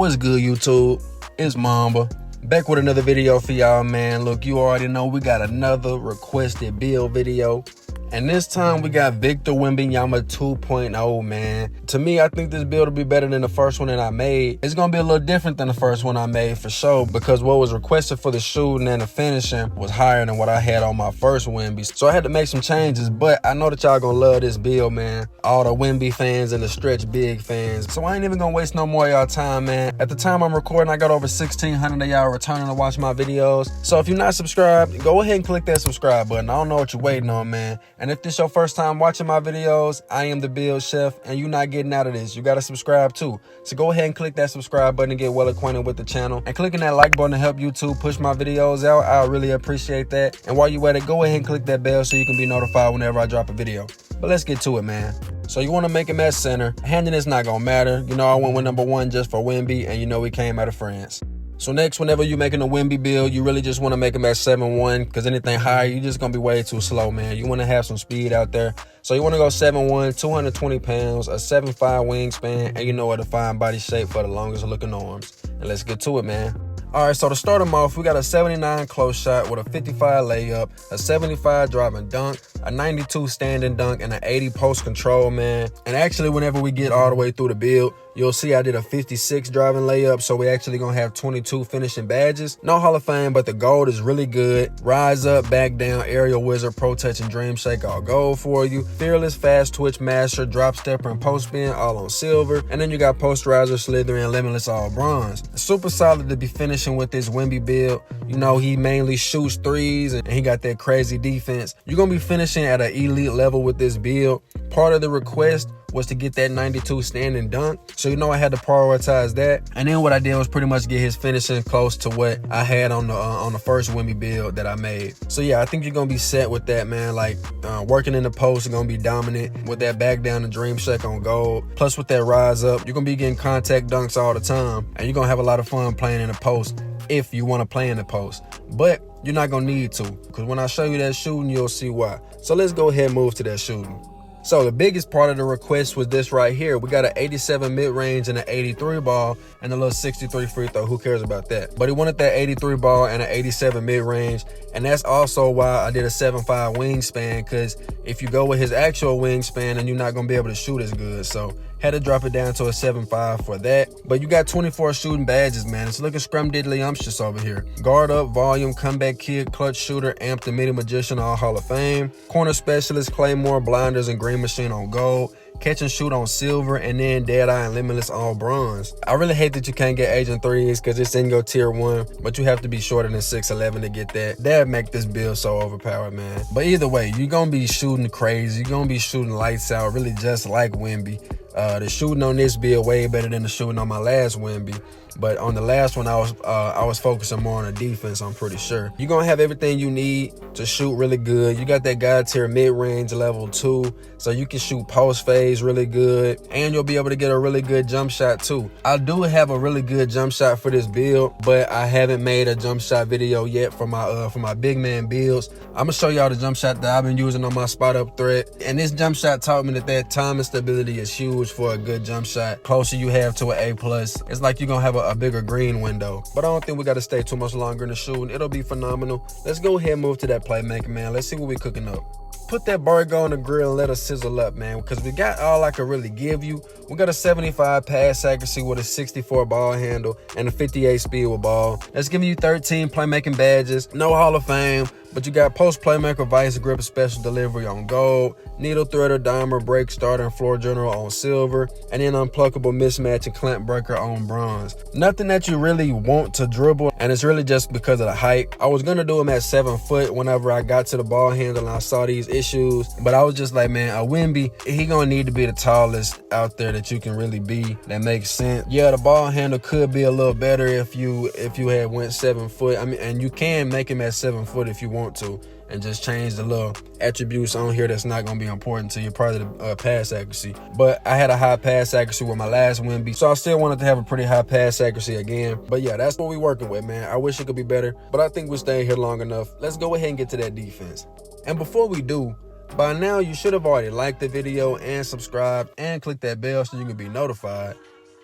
What's good, YouTube? It's Mamba. Back with another video for y'all, man. Look, you already know we got another requested build video. And this time we got Victor Wembanyama 2.0, man. To me, I think this build will be better than the first one that I made. It's going to be a little different than the first one I made for sure, because what was requested for the shooting and the finishing was higher than what I had on my first Wemby. So I had to make some changes, but I know that y'all going to love this build, man. All the Wemby fans and the Stretch Big fans. So I ain't even going to waste no more of y'all time, man. At the time I'm recording, I got over 1,600 of y'all returning to watch my videos. So if you're not subscribed, go ahead and click that subscribe button. I don't know what you're waiting on, man. And if this your first time watching my videos, I am the Build Chef, and you're not getting out of this. You got to subscribe too. So go ahead and click that subscribe button and get well acquainted with the channel. And clicking that like button to help YouTube push my videos out, I really appreciate that. And while you at it, go ahead and click that bell so you can be notified whenever I drop a video. But let's get to it, man. So you want to make him at center. Handing is not going to matter. You know, I went with number 1 just for Wemby, and you know he came out of France. So next, whenever you're making a Wemby build, you really just want to make him at 7'1", because anything higher, you're just going to be way too slow, man. You want to have some speed out there. So you want to go 7'1", 220 pounds, a 7'5" wingspan, and you know a defined body shape for the longest looking arms. And let's get to it, man. All right, so to start them off, we got a 79 close shot with a 55 layup, a 75 driving dunk, a 92 standing dunk, and an 80 post control, man. And actually, whenever we get all the way through the build, you'll see I did a 56 driving layup, so we actually gonna have 22 finishing badges. No Hall of Fame, but the gold is really good. Rise up, back down, aerial wizard, pro touch, and dream shake all gold for you. Fearless, fast twitch, master, drop stepper, and post spin all on silver. And then you got posterizer, slither, and limitless all bronze. It's super solid to be finishing with this Wemby build. You know, he mainly shoots threes, and he got that crazy defense. You're gonna be finishing at an elite level with this build. Part of the request was to get that 92 standing dunk. So, you know, I had to prioritize that. And then what I did was pretty much get his finishing close to what I had on the first Wemby build that I made. So, yeah, I think you're going to be set with that, man. Like, working in the post is going to be dominant with that back down and dream shake on gold. Plus, with that rise up, you're going to be getting contact dunks all the time. And you're going to have a lot of fun playing in the post if you want to play in the post. But you're not going to need to, because when I show you that shooting, you'll see why. So, let's go ahead and move to that shooting. So the biggest part of the request was this right here. We got an 87 mid-range and an 83 ball and a little 63 free throw. Who cares about that? But he wanted that 83 ball and an 87 mid-range. And that's also why I did a 7'5" wingspan, because if you go with his actual wingspan, then you're not going to be able to shoot as good. So had to drop it down to a 7'5" for that. But you got 24 shooting badges, man. It's looking scrum-diddly-umptious over here. Guard up, volume, comeback kid, clutch shooter, amp, and midi magician, all Hall of Fame. Corner specialist, claymore, blinders, and green machine on gold. Catch and shoot on silver, and then dead eye and limitless all bronze. I really hate that you can't get agent threes because it's in your tier 1, but you have to be shorter than 6'11" to get that. That'd make this build so overpowered, man. But either way, you're gonna be shooting crazy. You're gonna be shooting lights out, really just like Wemby. The shooting on this build way better than the shooting on my last Wemby. But on the last one, I was focusing more on the defense, I'm pretty sure. You're going to have everything you need to shoot really good. You got that God tier mid-range level 2, so you can shoot post phase really good. And you'll be able to get a really good jump shot too. I do have a really good jump shot for this build, but I haven't made a jump shot video yet for my big man builds. I'm going to show y'all the jump shot that I've been using on my spot up thread. And this jump shot taught me that time and stability is huge for a good jump shot. Closer you have to an A+, it's like you're going to have a bigger green window. But I don't think we got to stay too much longer in the shooting. It'll be phenomenal. Let's go ahead and move to that playmaking, man. Let's see what we're cooking up. Put that burger on the grill and let us sizzle up, man, because we got all I could really give you. We got a 75 pass accuracy with a 64 ball handle and a 58 speed with ball. That's giving you 13 playmaking badges. No Hall of Fame, but you got post playmaker, vice grip, special delivery on gold, needle threader, dimer, break starter, and floor general on silver, and then unpluckable mismatch and clamp breaker on bronze. Nothing that you really want to dribble, and it's really just because of the height. I was gonna do him at 7 foot whenever I got to the ball handle and I saw these issues, but I was just like, man, a Wemby, he gonna need to be the tallest out there that you can really be. That makes sense. Yeah, the ball handle could be a little better if you had went 7 foot. I mean, and you can make him at 7 foot if you want to, and just change the little attributes on here that's not going to be important to you, part of the pass accuracy. But I had a high pass accuracy with my last Wemby, so I still wanted to have a pretty high pass accuracy again. But yeah, that's what we're working with, man. I wish it could be better, but I think we're staying here long enough. Let's go ahead and get to that defense. And before we do, by now you should have already liked the video and subscribed and clicked that bell so you can be notified.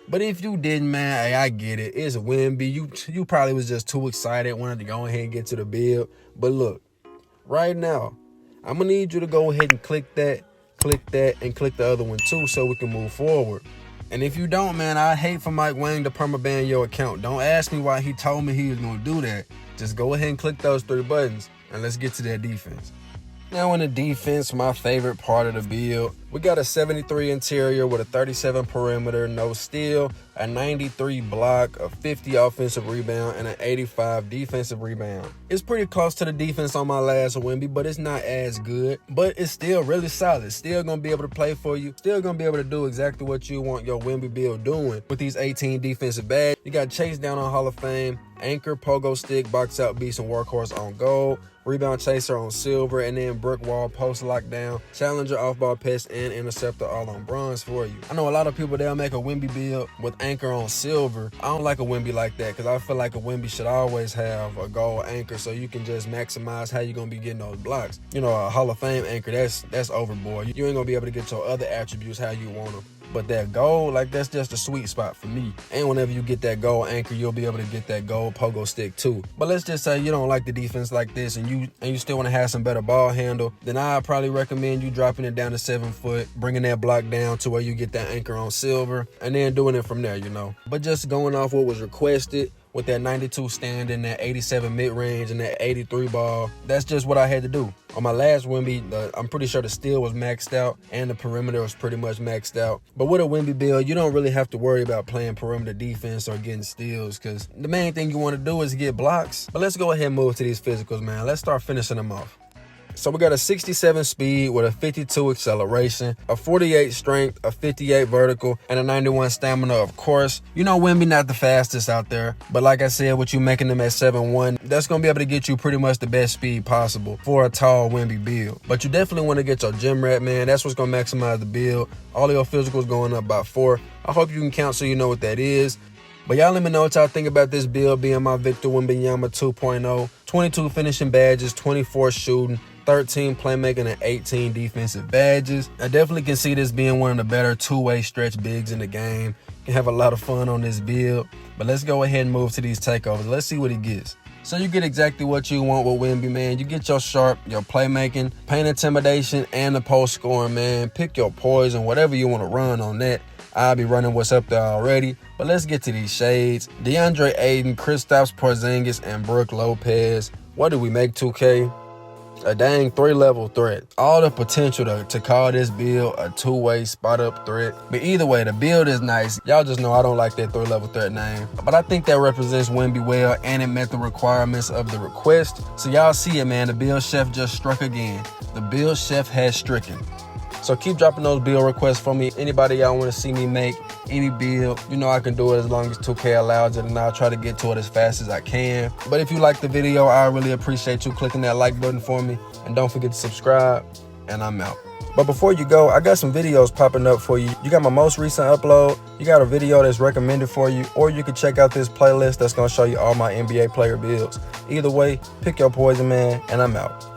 But if you didn't, man, hey, I get it. It's Wemby. You probably was just too excited, wanted to go ahead and get to the build. But look, right now, I'm going to need you to go ahead and click that, and click the other one too so we can move forward. And if you don't, man, I hate for Mike Wang to permaban your account. Don't ask me why he told me he was going to do that. Just go ahead and click those 3 buttons, and let's get to that defense. Now in the defense, my favorite part of the build, we got a 73 interior with a 37 perimeter, no steal, a 93 block, a 50 offensive rebound, and an 85 defensive rebound. It's pretty close to the defense on my last Wemby, but it's not as good. But it's still really solid. Still going to be able to play for you. Still going to be able to do exactly what you want your Wemby build doing with these 18 defensive bags. You got Chase down on Hall of Fame, anchor, pogo stick, box out beast, and workhorse on gold, rebound chaser on silver, and then brick wall, post lockdown, challenger, off-ball pest, and interceptor all on bronze for you. I know a lot of people, they'll make a Wemby build with anchor on silver. I don't like a Wemby like that because I feel like a Wemby should always have a gold anchor so you can just maximize how you're going to be getting those blocks. You know, a Hall of Fame anchor, that's overboard. You ain't going to be able to get your other attributes how you want them. But that gold, like, that's just a sweet spot for me. And whenever you get that gold anchor, you'll be able to get that gold pogo stick too. But let's just say you don't like the defense like this and you still want to have some better ball handle, then I'd probably recommend you dropping it down to 7 foot, bringing that block down to where you get that anchor on silver, and then doing it from there, you know. But just going off what was requested, with that 92 standing, that 87 mid-range, and that 83 ball, that's just what I had to do. On my last Wemby, I'm pretty sure the steal was maxed out and the perimeter was pretty much maxed out. But with a Wemby build, you don't really have to worry about playing perimeter defense or getting steals because the main thing you want to do is get blocks. But let's go ahead and move to these physicals, man. Let's start finishing them off. So we got a 67 speed with a 52 acceleration, a 48 strength, a 58 vertical, and a 91 stamina, of course. You know, Wemby not the fastest out there, but like I said, with you making them at 7'1", that's going to be able to get you pretty much the best speed possible for a tall Wemby build. But you definitely want to get your gym rat, man. That's what's going to maximize the build. All of your physicals going up by 4. I hope you can count so you know what that is. But y'all let me know what y'all think about this build being my Victor Wembanyama 2.0. 22 finishing badges, 24 shooting, 13 playmaking, and 18 defensive badges. I definitely can see this being one of the better two-way stretch bigs in the game. You can have a lot of fun on this build. But let's go ahead and move to these takeovers. Let's see what he gets. So you get exactly what you want with Wemby, man. You get your sharp, your playmaking, paint intimidation, and the post scoring, man. Pick your poison, whatever you want to run on that. I'll be running what's up there already. But let's get to these shades. DeAndre Ayton, Kristaps Porzingis, and Brook Lopez. What do we make, 2K? A dang 3-level threat. All the potential to call this build a 2-way spot-up threat. But either way, the build is nice. Y'all just know I don't like that 3-level threat name. But I think that represents Wemby well, and it met the requirements of the request. So y'all see it, man. The build chef just struck again. The build chef has stricken. So keep dropping those build requests for me. Anybody y'all want to see me make any build, you know I can do it as long as 2K allows it, and I'll try to get to it as fast as I can. But if you like the video, I really appreciate you clicking that like button for me. And don't forget to subscribe, and I'm out. But before you go, I got some videos popping up for you. You got my most recent upload, you got a video that's recommended for you, or you can check out this playlist that's going to show you all my NBA player builds. Either way, pick your poison, man, and I'm out.